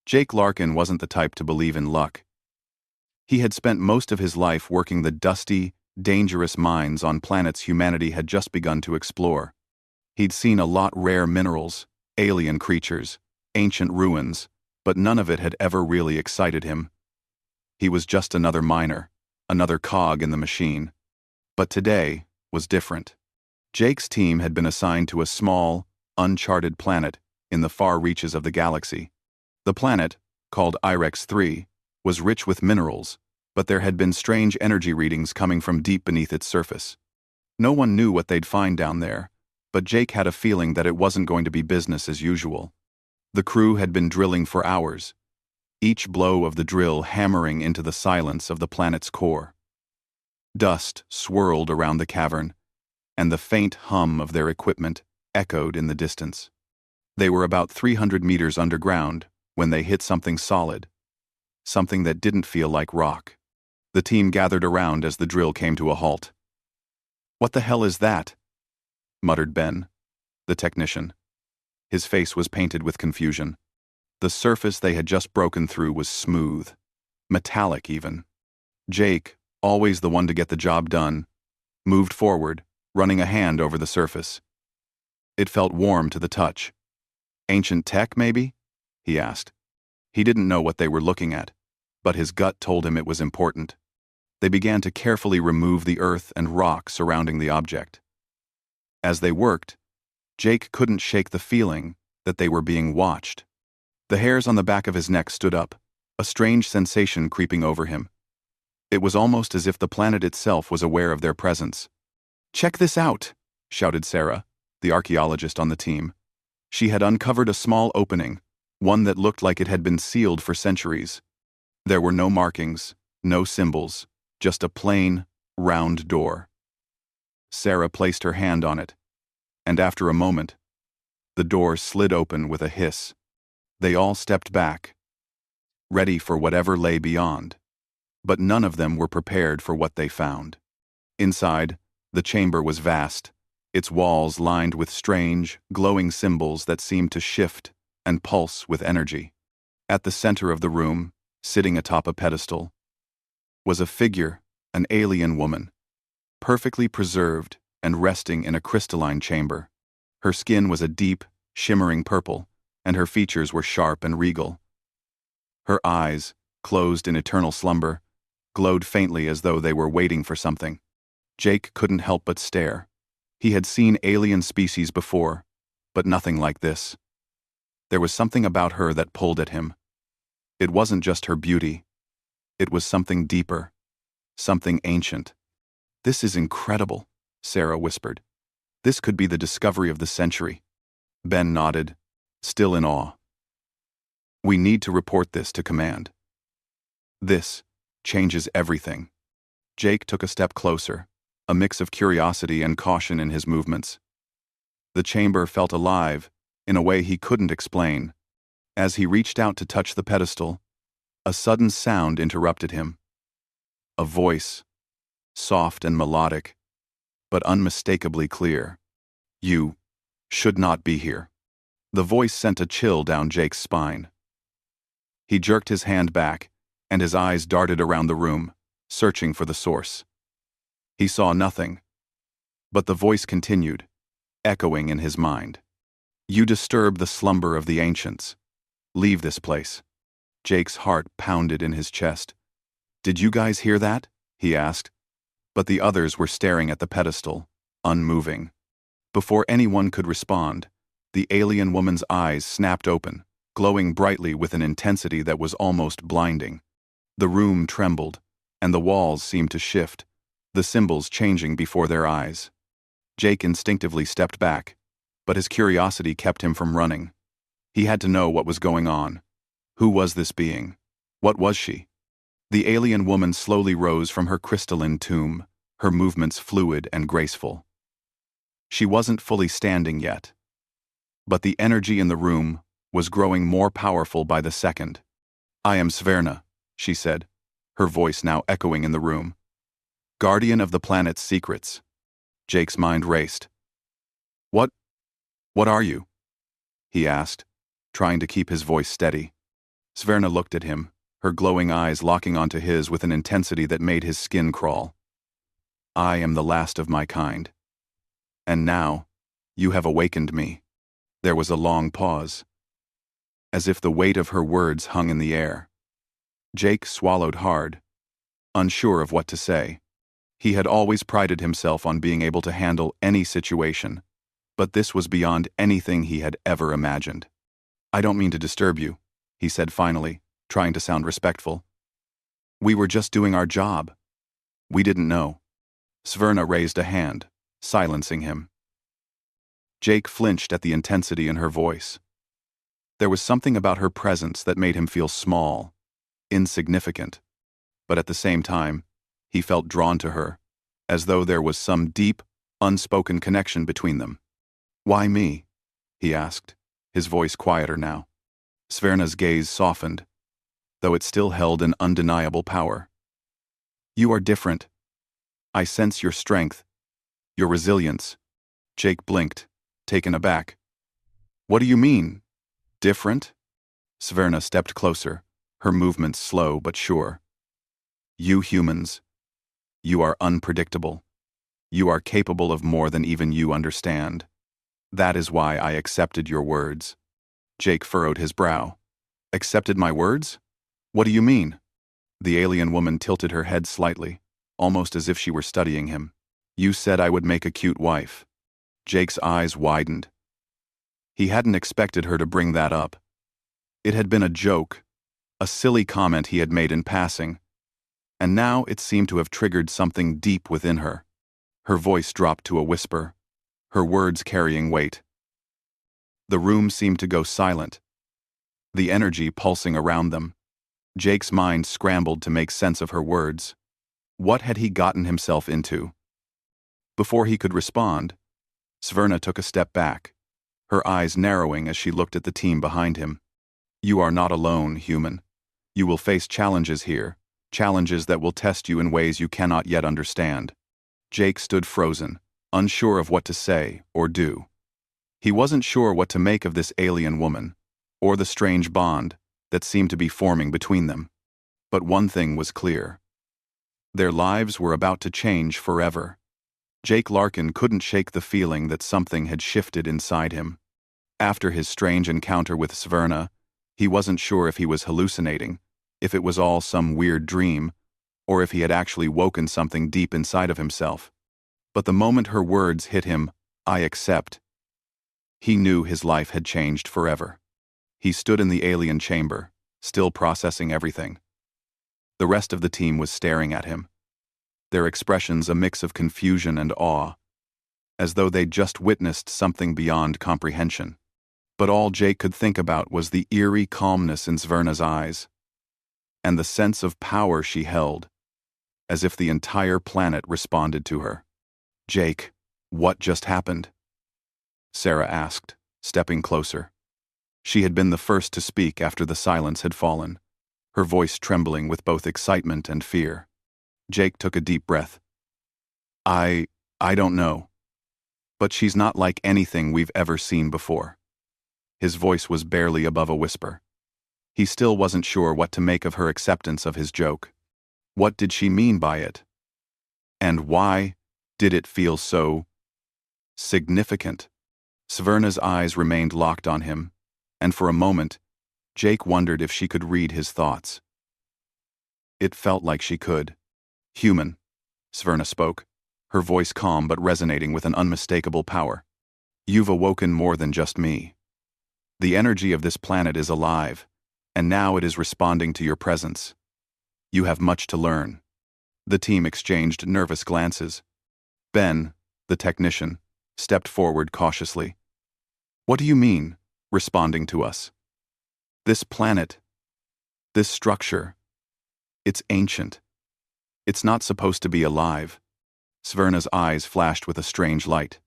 Jake Larkin wasn't the type to believe in luck. He had spent most of his life working the dusty, dangerous mines on planets humanity had just begun to explore. He'd seen a lot rare minerals, alien creatures, ancient ruins, but none of it had ever really excited him. He was just another miner, another cog in the machine. But today was different. Jake's team had been assigned to a small, uncharted planet in the far reaches of the galaxy. The planet, called Irex 3, was rich with minerals, but there had been strange energy readings coming from deep beneath its surface. No one knew what they'd find down there, but Jake had a feeling that it wasn't going to be business as usual. The crew had been drilling for hours, each blow of the drill hammering into the silence of the planet's core. Dust swirled around the cavern, and the faint hum of their equipment echoed in the distance. They were about 300 meters underground when they hit something solid, something that didn't feel like rock. The team gathered around as the drill came to a halt. "What the hell is that?" muttered Ben, the technician. His face was painted with confusion. The surface they had just broken through was smooth, metallic even. Jake, always the one to get the job done, moved forward, running a hand over the surface. It felt warm to the touch. "Ancient tech, maybe?" he asked. He didn't know what they were looking at, but his gut told him it was important. They began to carefully remove the earth and rock surrounding the object. As they worked, Jake couldn't shake the feeling that they were being watched. The hairs on the back of his neck stood up, a strange sensation creeping over him. It was almost as if the planet itself was aware of their presence. "Check this out!" shouted Sarah, the archaeologist on the team. She had uncovered a small opening, one that looked like it had been sealed for centuries. There were no markings, no symbols, just a plain, round door. Sarah placed her hand on it, and after a moment, the door slid open with a hiss. They all stepped back, ready for whatever lay beyond, but none of them were prepared for what they found. Inside, the chamber was vast, its walls lined with strange, glowing symbols that seemed to shift and pulse with energy. At the center of the room, sitting atop a pedestal, was a figure, an alien woman, perfectly preserved and resting in a crystalline chamber. Her skin was a deep, shimmering purple, and her features were sharp and regal. Her eyes, closed in eternal slumber, glowed faintly as though they were waiting for something. Jake couldn't help but stare. He had seen alien species before, but nothing like this. There was something about her that pulled at him. It wasn't just her beauty. It was something deeper, something ancient. "This is incredible," Sarah whispered. "This could be the discovery of the century." Ben nodded, still in awe. "We need to report this to command. This changes everything." Jake took a step closer, a mix of curiosity and caution in his movements. The chamber felt alive in a way he couldn't explain. As he reached out to touch the pedestal, a sudden sound interrupted him. A voice, soft and melodic, but unmistakably clear. "You should not be here." The voice sent a chill down Jake's spine. He jerked his hand back, and his eyes darted around the room, searching for the source. He saw nothing, but the voice continued, echoing in his mind. "You disturb the slumber of the ancients. Leave this place." Jake's heart pounded in his chest. "Did you guys hear that?" he asked. But the others were staring at the pedestal, unmoving. Before anyone could respond, the alien woman's eyes snapped open, glowing brightly with an intensity that was almost blinding. The room trembled, and the walls seemed to shift, the symbols changing before their eyes. Jake instinctively stepped back, but his curiosity kept him from running. He had to know what was going on. Who was this being? What was she? The alien woman slowly rose from her crystalline tomb, her movements fluid and graceful. She wasn't fully standing yet, but the energy in the room was growing more powerful by the second. "I am Sverna," she said, her voice now echoing in the room. "Guardian of the planet's secrets." Jake's mind raced. What are you?" he asked, trying to keep his voice steady. Sverna looked at him, her glowing eyes locking onto his with an intensity that made his skin crawl. I am the last of my kind. And now, you have awakened me. There was a long pause, as if the weight of her words hung in the air. Jake swallowed hard, unsure of what to say. He had always prided himself on being able to handle any situation, but this was beyond anything he had ever imagined. I don't mean to disturb you, he said finally, trying to sound respectful. We were just doing our job. We didn't know. Sverna raised a hand, silencing him. Jake flinched at the intensity in her voice. There was something about her presence that made him feel small, insignificant, but at the same time, he felt drawn to her, as though there was some deep, unspoken connection between them. Why me? He asked, his voice quieter now. Sverna's gaze softened, though it still held an undeniable power. You are different. I sense your strength, your resilience. Jake blinked, taken aback. What do you mean? Different? Sverna stepped closer, her movements slow but sure. You humans. You are unpredictable. You are capable of more than even you understand. That is why I accepted your words. Jake furrowed his brow. Accepted my words? What do you mean? The alien woman tilted her head slightly, almost as if she were studying him. You said I would make a cute wife. Jake's eyes widened. He hadn't expected her to bring that up. It had been a joke, a silly comment he had made in passing, and now it seemed to have triggered something deep within her. Her voice dropped to a whisper, her words carrying weight. The room seemed to go silent, the energy pulsing around them. Jake's mind scrambled to make sense of her words. What had he gotten himself into? Before he could respond, Sverna took a step back, her eyes narrowing as she looked at the team behind him. You are not alone, human. You will face challenges here, challenges that will test you in ways you cannot yet understand. Jake stood frozen, unsure of what to say or do. He wasn't sure what to make of this alien woman, or the strange bond that seemed to be forming between them. But one thing was clear. Their lives were about to change forever. Jake Larkin couldn't shake the feeling that something had shifted inside him. After his strange encounter with Sverna, he wasn't sure if he was hallucinating, if it was all some weird dream, or if he had actually woken something deep inside of himself. But the moment her words hit him, I accept, he knew his life had changed forever. He stood in the alien chamber, still processing everything. The rest of the team was staring at him, their expressions a mix of confusion and awe, as though they'd just witnessed something beyond comprehension. But all Jake could think about was the eerie calmness in Sverna's eyes, and the sense of power she held, as if the entire planet responded to her. Jake, what just happened? Sarah asked, stepping closer. She had been the first to speak after the silence had fallen, her voice trembling with both excitement and fear. Jake took a deep breath. I don't know. But she's not like anything we've ever seen before. His voice was barely above a whisper. He still wasn't sure what to make of her acceptance of his joke. What did she mean by it? And why did it feel so significant? Sverna's eyes remained locked on him, and for a moment, Jake wondered if she could read his thoughts. It felt like she could. Human, Sverna spoke, her voice calm but resonating with an unmistakable power. You've awoken more than just me. The energy of this planet is alive, and now it is responding to your presence. You have much to learn. The team exchanged nervous glances. Ben, the technician, stepped forward cautiously. What do you mean, responding to us? This planet, this structure, it's ancient. It's not supposed to be alive. Sverna's eyes flashed with a strange light.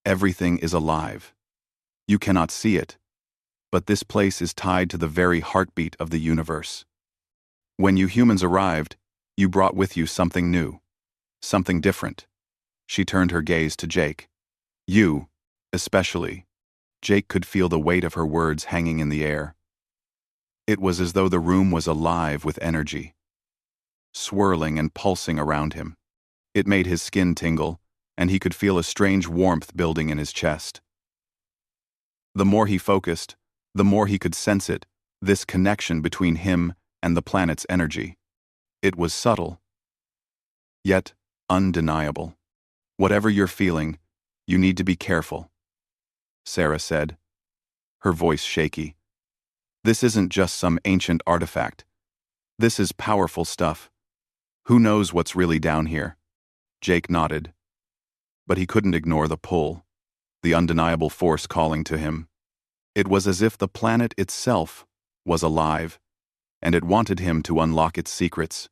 Everything is alive. You cannot see it, but this place is tied to the very heartbeat of the universe. When you humans arrived, you brought with you something new, something different. She turned her gaze to Jake. You, especially. Jake could feel the weight of her words hanging in the air. It was as though the room was alive with energy, swirling and pulsing around him. It made his skin tingle, and he could feel a strange warmth building in his chest. The more he focused, the more he could sense it, this connection between him and the planet's energy. It was subtle, yet undeniable. "Whatever you're feeling, you need to be careful," Sarah said, her voice shaky. "This isn't just some ancient artifact. This is powerful stuff. Who knows what's really down here?" Jake nodded, but he couldn't ignore the pull, the undeniable force calling to him. It was as if the planet itself was alive, and it wanted him to unlock its secrets.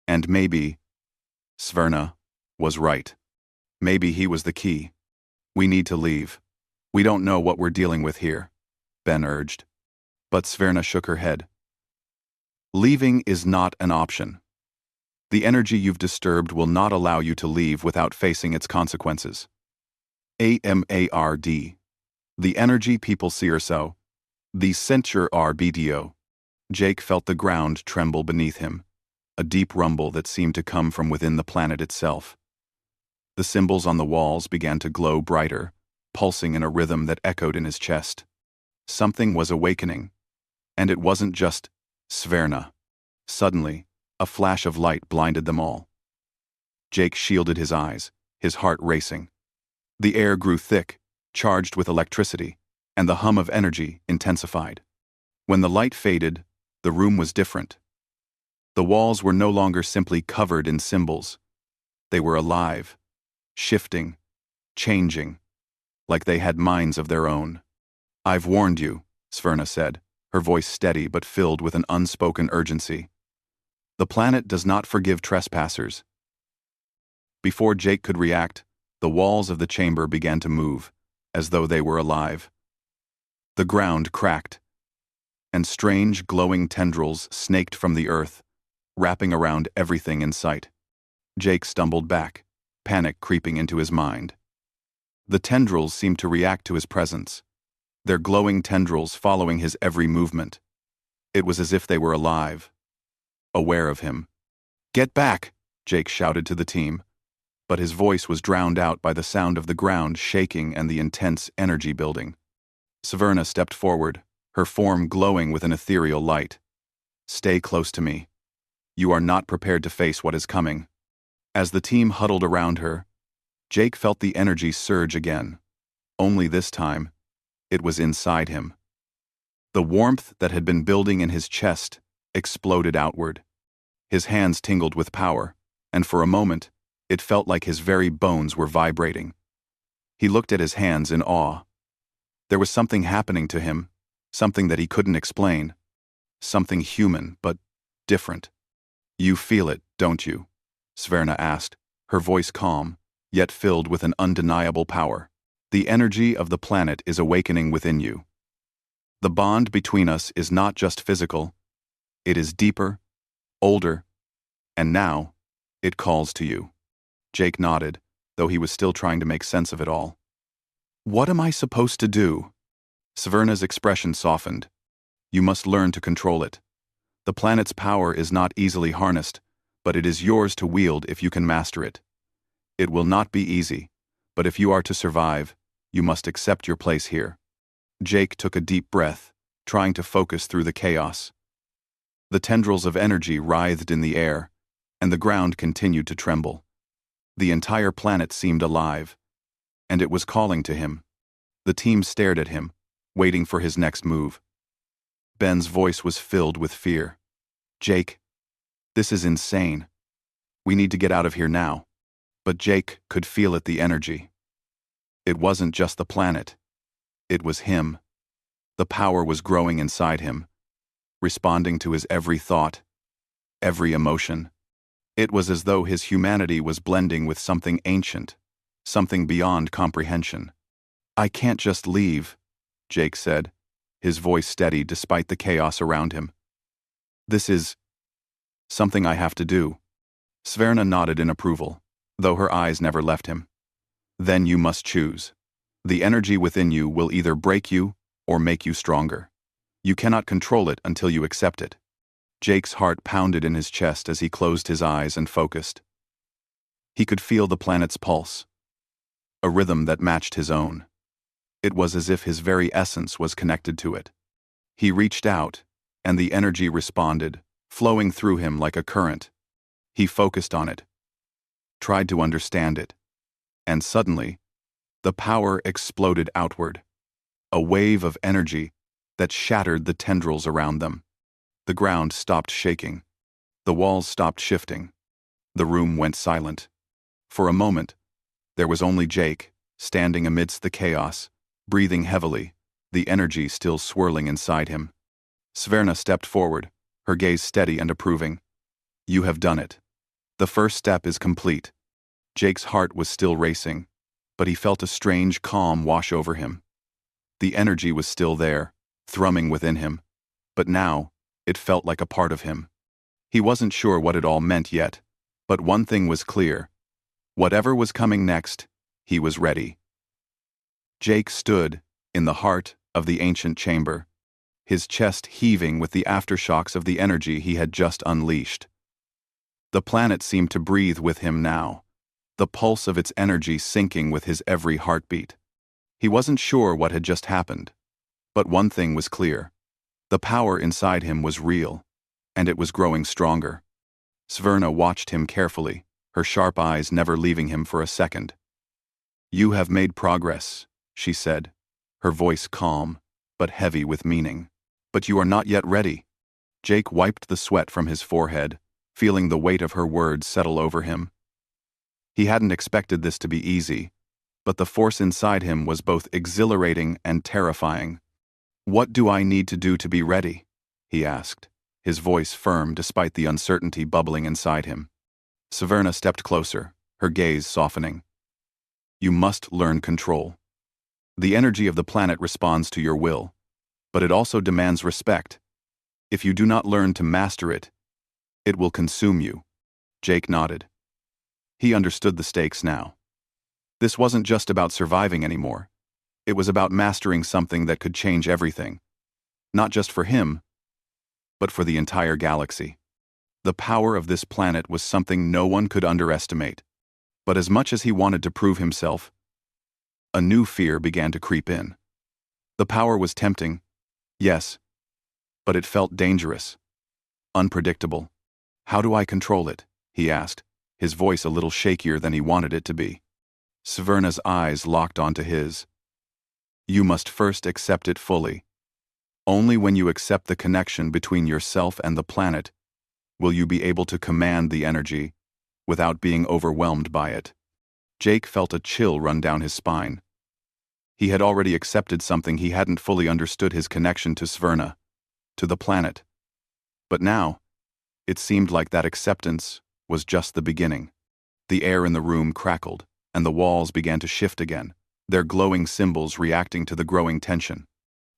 And maybe Sverna was right. Maybe he was the key. "We need to leave. We don't know what we're dealing with here," Ben urged. But Sverna shook her head. "Leaving is not an option. The energy you've disturbed will not allow you to leave without facing its consequences. AMARD. The energy people see or so. The censure RBDO." Jake felt the ground tremble beneath him, a deep rumble that seemed to come from within the planet itself. The symbols on the walls began to glow brighter, pulsing in a rhythm that echoed in his chest. Something was awakening, and it wasn't just Sverna. Suddenly, a flash of light blinded them all. Jake shielded his eyes, his heart racing. The air grew thick, charged with electricity, and the hum of energy intensified. When the light faded, the room was different. The walls were no longer simply covered in symbols. They were alive, shifting, changing, like they had minds of their own. "I've warned you," Sverna said, her voice steady but filled with an unspoken urgency. "The planet does not forgive trespassers." Before Jake could react, the walls of the chamber began to move, as though they were alive. The ground cracked, and strange glowing tendrils snaked from the earth, wrapping around everything in sight. Jake stumbled back, panic creeping into his mind. The tendrils seemed to react to his presence, their glowing tendrils following his every movement. It was as if they were alive, aware of him. "Get back!" Jake shouted to the team, but his voice was drowned out by the sound of the ground shaking and the intense energy building. Sverna stepped forward, her form glowing with an ethereal light. "Stay close to me. You are not prepared to face what is coming." As the team huddled around her, Jake felt the energy surge again. Only this time, it was inside him. The warmth that had been building in his chest exploded outward. His hands tingled with power, and for a moment, it felt like his very bones were vibrating. He looked at his hands in awe. There was something happening to him, something that he couldn't explain. Something human, but different. "You feel it, don't you?" Sverna asked, her voice calm, yet filled with an undeniable power. "The energy of the planet is awakening within you. The bond between us is not just physical. It is deeper, older, and now, it calls to you." Jake nodded, though he was still trying to make sense of it all. "What am I supposed to do?" Sverna's expression softened. "You must learn to control it. The planet's power is not easily harnessed, but it is yours to wield if you can master it. It will not be easy, but if you are to survive, you must accept your place here." Jake took a deep breath, trying to focus through the chaos. The tendrils of energy writhed in the air, and the ground continued to tremble. The entire planet seemed alive, and it was calling to him. The team stared at him, waiting for his next move. Ben's voice was filled with fear. "Jake, this is insane. We need to get out of here now." But Jake could feel it, the energy. It wasn't just the planet. It was him. The power was growing inside him, responding to his every thought, every emotion. It was as though his humanity was blending with something ancient, something beyond comprehension. "I can't just leave," Jake said, his voice steady despite the chaos around him. "This is something I have to do." Sverna nodded in approval, though her eyes never left him. "Then you must choose. The energy within you will either break you or make you stronger. You cannot control it until you accept it. Jake's heart pounded in his chest as he closed his eyes and focused. He could feel the planet's pulse, a rhythm that matched his own. It was as if his very essence was connected to it. He reached out, and the energy responded, flowing through him like a current. He focused on it, tried to understand it, and suddenly, the power exploded outward, a wave of energy that shattered the tendrils around them. The ground stopped shaking. The walls stopped shifting. The room went silent. For a moment, there was only Jake, standing amidst the chaos, breathing heavily, the energy still swirling inside him. Sverna stepped forward, her gaze steady and approving. You have done it. The first step is complete. Jake's heart was still racing, but he felt a strange calm wash over him. The energy was still there, thrumming within him, but now, it felt like a part of him. He wasn't sure what it all meant yet, but one thing was clear. Whatever was coming next, he was ready. Jake stood in the heart of the ancient chamber, his chest heaving with the aftershocks of the energy he had just unleashed. The planet seemed to breathe with him now, the pulse of its energy syncing with his every heartbeat. He wasn't sure what had just happened, but one thing was clear. The power inside him was real, and it was growing stronger. Sverna watched him carefully, her sharp eyes never leaving him for a second. You have made progress, she said, her voice calm, but heavy with meaning. But you are not yet ready. Jake wiped the sweat from his forehead, feeling the weight of her words settle over him. He hadn't expected this to be easy, but the force inside him was both exhilarating and terrifying. What do I need to do to be ready? He asked, his voice firm despite the uncertainty bubbling inside him. Sverna stepped closer, her gaze softening. You must learn control. The energy of the planet responds to your will, but it also demands respect. If you do not learn to master it, it will consume you. Jake nodded. He understood the stakes now. This wasn't just about surviving anymore. It was about mastering something that could change everything. Not just for him, but for the entire galaxy. The power of this planet was something no one could underestimate. But as much as he wanted to prove himself, a new fear began to creep in. The power was tempting, yes, but it felt dangerous, unpredictable. How do I control it? He asked, his voice a little shakier than he wanted it to be. Sverna's eyes locked onto his. You must first accept it fully. Only when you accept the connection between yourself and the planet will you be able to command the energy without being overwhelmed by it. Jake felt a chill run down his spine. He had already accepted something he hadn't fully understood: his connection to Sverna, to the planet. But now, it seemed like that acceptance was just the beginning. The air in the room crackled, and the walls began to shift again, their glowing symbols reacting to the growing tension.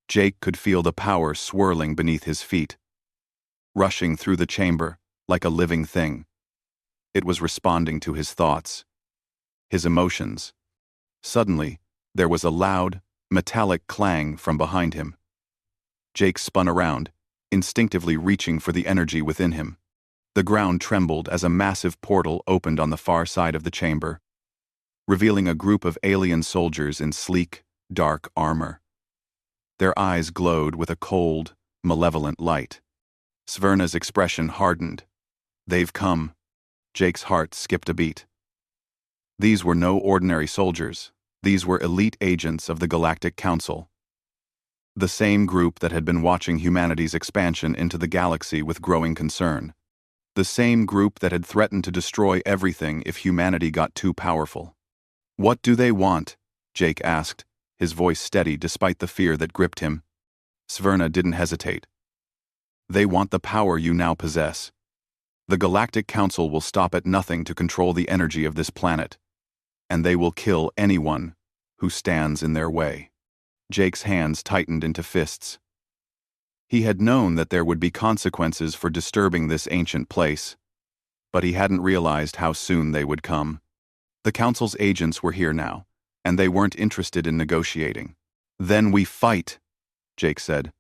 Jake could feel the power swirling beneath his feet, rushing through the chamber like a living thing. It was responding to his thoughts, his emotions. Suddenly, there was a loud, metallic clang from behind him. Jake spun around, instinctively reaching for the energy within him. The ground trembled as a massive portal opened on the far side of the chamber, revealing a group of alien soldiers in sleek, dark armor. Their eyes glowed with a cold, malevolent light. Sverna's expression hardened. They've come. Jake's heart skipped a beat. These were no ordinary soldiers. These were elite agents of the Galactic Council. The same group that had been watching humanity's expansion into the galaxy with growing concern. The same group that had threatened to destroy everything if humanity got too powerful. What do they want? Jake asked, his voice steady despite the fear that gripped him. Sverna didn't hesitate. They want the power you now possess. The Galactic Council will stop at nothing to control the energy of this planet, and they will kill anyone who stands in their way. Jake's hands tightened into fists. He had known that there would be consequences for disturbing this ancient place, but he hadn't realized how soon they would come. The Council's agents were here now, and they weren't interested in negotiating. Then we fight, Jake said,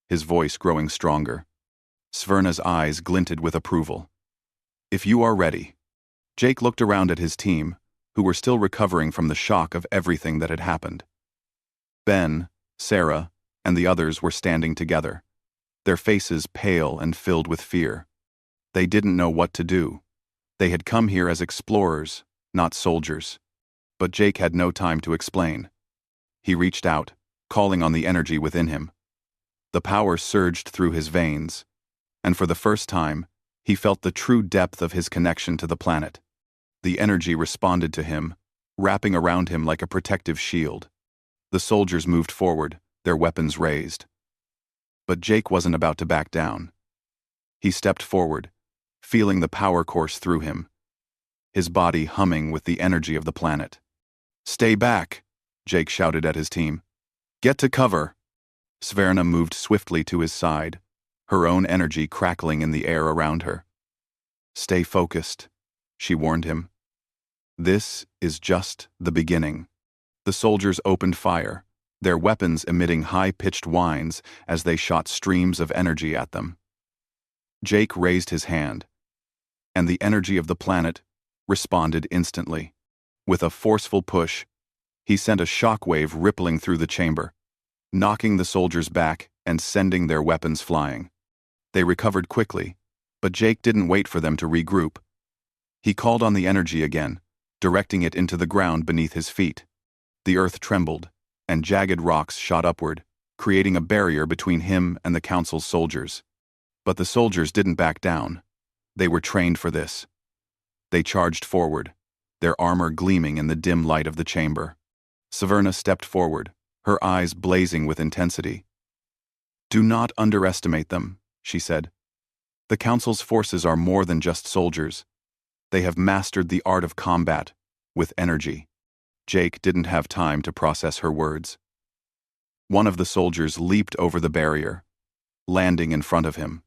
his voice growing stronger. Sverna's eyes glinted with approval. "If you are ready." Jake looked around at his team, who were still recovering from the shock of everything that had happened. Ben, Sarah, and the others were standing together, their faces pale and filled with fear. They didn't know what to do. They had come here as explorers, not soldiers. But Jake had no time to explain. He reached out, calling on the energy within him. The power surged through his veins, and for the first time, he felt the true depth of his connection to the planet. The energy responded to him, wrapping around him like a protective shield. The soldiers moved forward, their weapons raised. But Jake wasn't about to back down. He stepped forward, feeling the power course through him, his body humming with the energy of the planet. "Stay back," Jake shouted at his team. "Get to cover." Sverna moved swiftly to his side, her own energy crackling in the air around her. "Stay focused," she warned him. "This is just the beginning." The soldiers opened fire, their weapons emitting high-pitched whines as they shot streams of energy at them. Jake raised his hand, and the energy of the planet responded instantly. With a forceful push, he sent a shockwave rippling through the chamber, knocking the soldiers back and sending their weapons flying. They recovered quickly, but Jake didn't wait for them to regroup. He called on the energy again, directing it into the ground beneath his feet. The earth trembled, and jagged rocks shot upward, creating a barrier between him and the council's soldiers. But the soldiers didn't back down. They were trained for this. They charged forward, their armor gleaming in the dim light of the chamber. Sverna stepped forward, her eyes blazing with intensity. "Do not underestimate them," she said. "The council's forces are more than just soldiers. They have mastered the art of combat, with energy." Jake didn't have time to process her words. One of the soldiers leaped over the barrier, landing in front of him.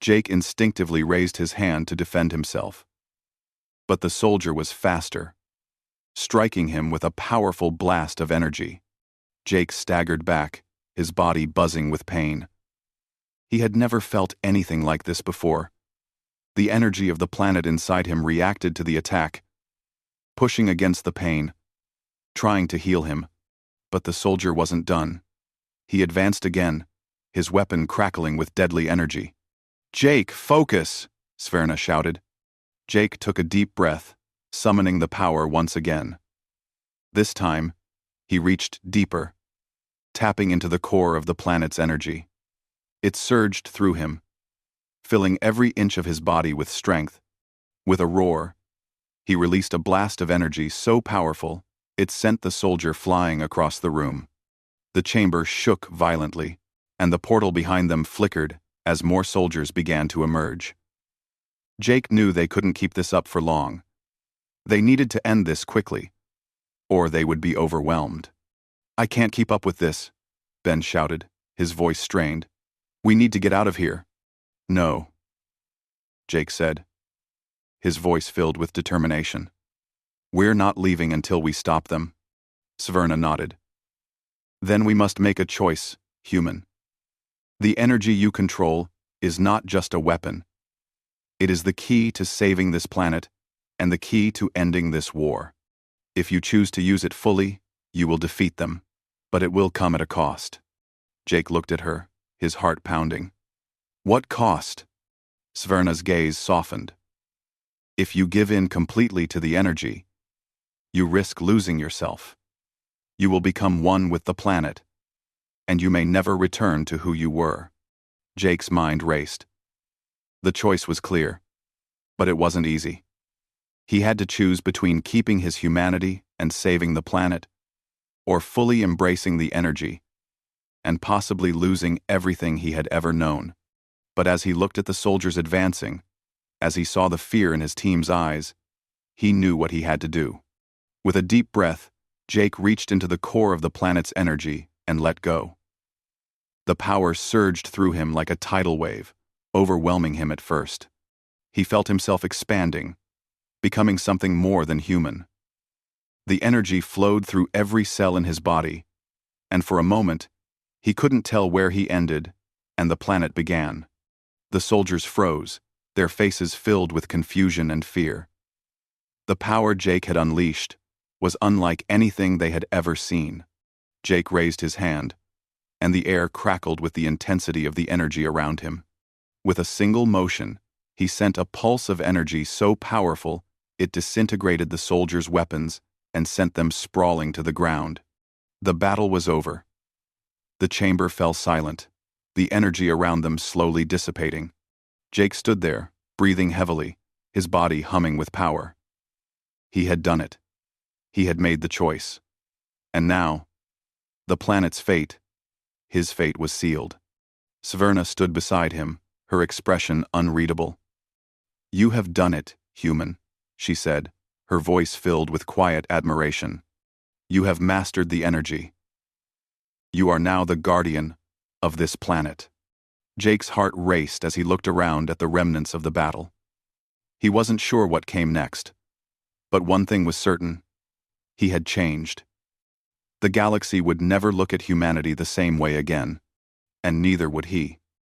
Jake instinctively raised his hand to defend himself. But the soldier was faster, striking him with a powerful blast of energy. Jake staggered back, his body buzzing with pain. He had never felt anything like this before. The energy of the planet inside him reacted to the attack, pushing against the pain, trying to heal him. But the soldier wasn't done. He advanced again, his weapon crackling with deadly energy. "Jake, focus!" Sverna shouted. Jake took a deep breath, summoning the power once again. This time, he reached deeper, tapping into the core of the planet's energy. It surged through him, filling every inch of his body with strength. With a roar, he released a blast of energy so powerful, it sent the soldier flying across the room. The chamber shook violently, and the portal behind them flickered as more soldiers began to emerge. Jake knew they couldn't keep this up for long. They needed to end this quickly, or they would be overwhelmed. "I can't keep up with this," Ben shouted, his voice strained. "We need to get out of here." "No," Jake said, his voice filled with determination. "We're not leaving until we stop them." Sverna nodded. "Then we must make a choice, human. The energy you control is not just a weapon. It is the key to saving this planet and the key to ending this war. If you choose to use it fully, you will defeat them, but it will come at a cost." Jake looked at her, his heart pounding. "What cost?" Sverna's gaze softened. "If you give in completely to the energy, you risk losing yourself. You will become one with the planet, and you may never return to who you were." Jake's mind raced. The choice was clear, but it wasn't easy. He had to choose between keeping his humanity and saving the planet, or fully embracing the energy, and possibly losing everything he had ever known. But as he looked at the soldiers advancing, as he saw the fear in his team's eyes, he knew what he had to do. With a deep breath, Jake reached into the core of the planet's energy and let go. The power surged through him like a tidal wave, overwhelming him at first. He felt himself expanding, becoming something more than human. The energy flowed through every cell in his body, and for a moment, he couldn't tell where he ended and the planet began. The soldiers froze, their faces filled with confusion and fear. The power Jake had unleashed was unlike anything they had ever seen. Jake raised his hand, and the air crackled with the intensity of the energy around him. With a single motion, he sent a pulse of energy so powerful it disintegrated the soldiers' weapons and sent them sprawling to the ground. The battle was over. The chamber fell silent, the energy around them slowly dissipating. Jake stood there, breathing heavily, his body humming with power. He had done it. He had made the choice. And now, the planet's fate, his fate was sealed. Sverna stood beside him, her expression unreadable. "You have done it, human," she said, her voice filled with quiet admiration. "You have mastered the energy. You are now the guardian of this planet." Jake's heart raced as he looked around at the remnants of the battle. He wasn't sure what came next, but one thing was certain: he had changed. The galaxy would never look at humanity the same way again, and neither would he.